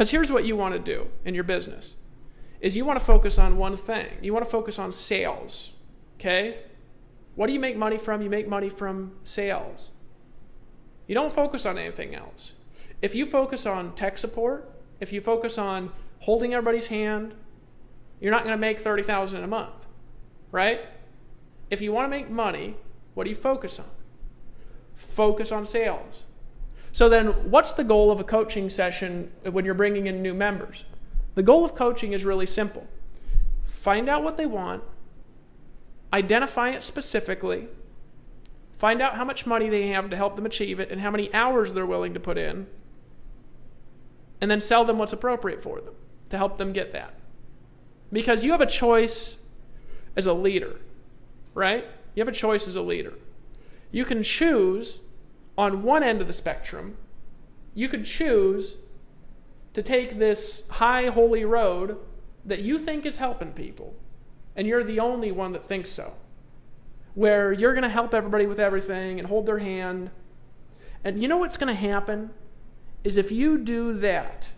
Because here's what you want to do in your business, is you want to focus on one thing. You want to focus on sales, okay? What do you make money from? You make money from sales. You don't focus on anything else. If you focus on tech support, if you focus on holding everybody's hand, you're not going to make $30,000 in a month, right? If you want to make money, what do you focus on? Focus on sales. So then what's the goal of a coaching session when you're bringing in new members? The goal of coaching is really simple. Find out what they want, identify it specifically, find out how much money they have to help them achieve it and how many hours they're willing to put in, and then sell them what's appropriate for them to help them get that. Because you have a choice as a leader, right? You have a choice as a leader. You can choose on one end of the spectrum, you could choose to take this high holy road that you think is helping people, and you're the only one that thinks so, where you're going to help everybody with everything and hold their hand. And you know what's going to happen is if you do that,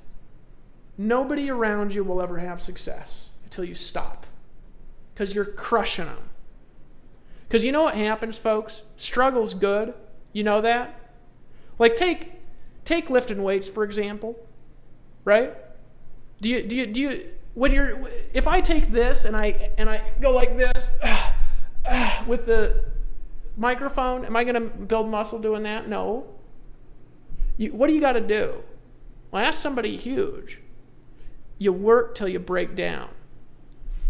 nobody around you will ever have success until you stop, because you're crushing them. Because you know what happens, folks? Struggle's good. You know that? Like take lifting weights, for example, right? Do you when you're, if I take this and I go like this with the microphone, am I going to build muscle doing that? No. What do you got to do? Well, ask somebody huge. You work till you break down.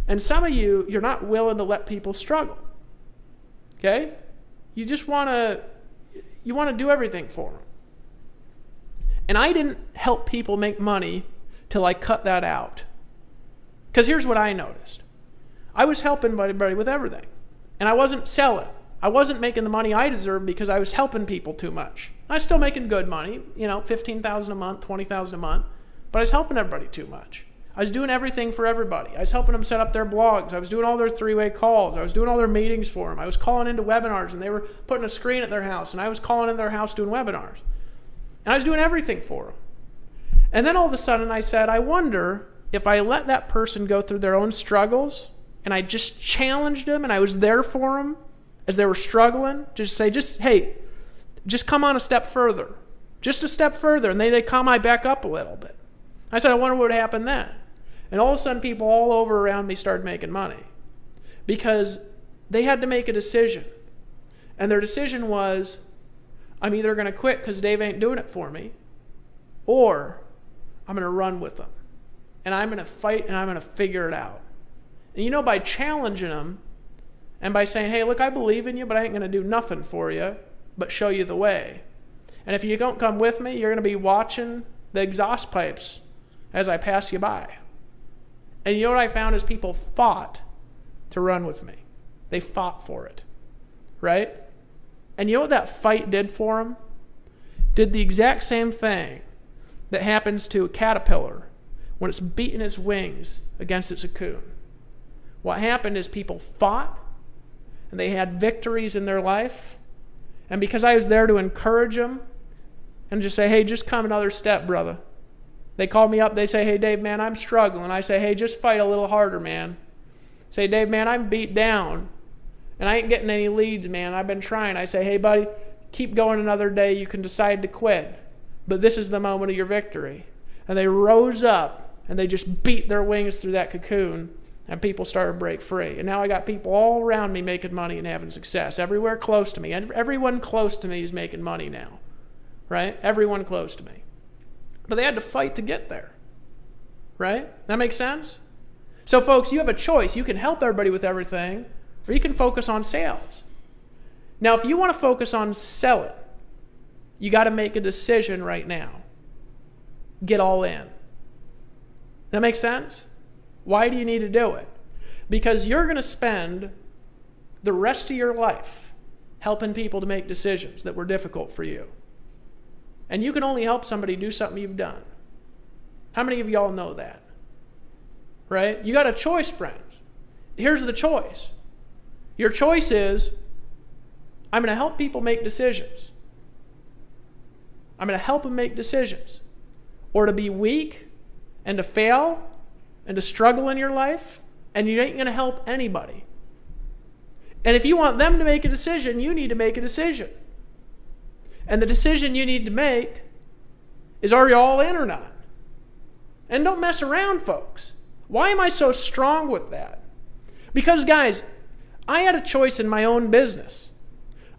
And some of you're not willing to let people struggle. Okay? You just want to do everything for them. And I didn't help people make money till I cut that out. Because here's what I noticed. I was helping everybody with everything. And I wasn't selling. I wasn't making the money I deserved because I was helping people too much. I was still making good money, $15,000 a month, $20,000 a month, but I was helping everybody too much. I was doing everything for everybody. I was helping them set up their blogs. I was doing all their three-way calls. I was doing all their meetings for them. I was calling into webinars, and they were putting a screen at their house, and I was calling in their house doing webinars. And I was doing everything for them. And then all of a sudden I said, I wonder if I let that person go through their own struggles, and I just challenged them, and I was there for them as they were struggling, hey, just come on a step further. Just a step further. And they calm my back up a little bit. I said, I wonder what would happen then. And all of a sudden, people all over around me started making money because they had to make a decision. And their decision was, I'm either going to quit because Dave ain't doing it for me, or I'm going to run with them. And I'm going to fight, and I'm going to figure it out. And by challenging them and by saying, hey, look, I believe in you, but I ain't going to do nothing for you but show you the way. And if you don't come with me, you're going to be watching the exhaust pipes as I pass you by. And you know what I found is people fought to run with me. They fought for it, right? And you know what that fight did for them? Did the exact same thing that happens to a caterpillar when it's beating its wings against its cocoon. What happened is people fought, and they had victories in their life. And because I was there to encourage them and just say, hey, just come another step, brother. They call me up. They say, hey, Dave, man, I'm struggling. I say, hey, just fight a little harder, man. Say, Dave, man, I'm beat down, and I ain't getting any leads, man. I've been trying. I say, hey, buddy, keep going another day. You can decide to quit, but this is the moment of your victory. And they rose up, and they just beat their wings through that cocoon, and people started to break free. And now I got people all around me making money and having success. Everywhere close to me. Everyone close to me is making money now, right? Everyone close to me. But they had to fight to get there, right? That makes sense? So, folks, you have a choice. You can help everybody with everything, or you can focus on sales. Now, if you want to focus on selling, you got to make a decision right now. Get all in. That makes sense? Why do you need to do it? Because you're going to spend the rest of your life helping people to make decisions that were difficult for you. And you can only help somebody do something you've done. How many of y'all know that? Right? You got a choice, friends. Here's the choice. Your choice is, I'm going to help people make decisions. I'm going to help them make decisions. Or to be weak and to fail and to struggle in your life, and you ain't going to help anybody. And if you want them to make a decision, you need to make a decision. And the decision you need to make is, are you all in or not? And don't mess around, folks. Why am I so strong with that? Because, guys, I had a choice in my own business.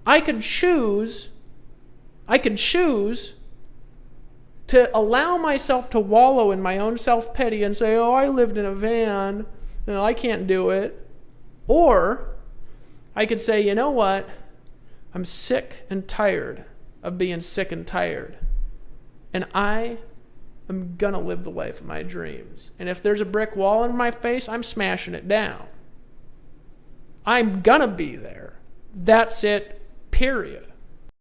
I could choose to allow myself to wallow in my own self-pity and say, oh, I lived in a van, I can't do it. Or I could say, you know what? I'm sick and tired of being sick and tired. And I am going to live the life of my dreams. And if there's a brick wall in my face, I'm smashing it down. I'm going to be there. That's it, period.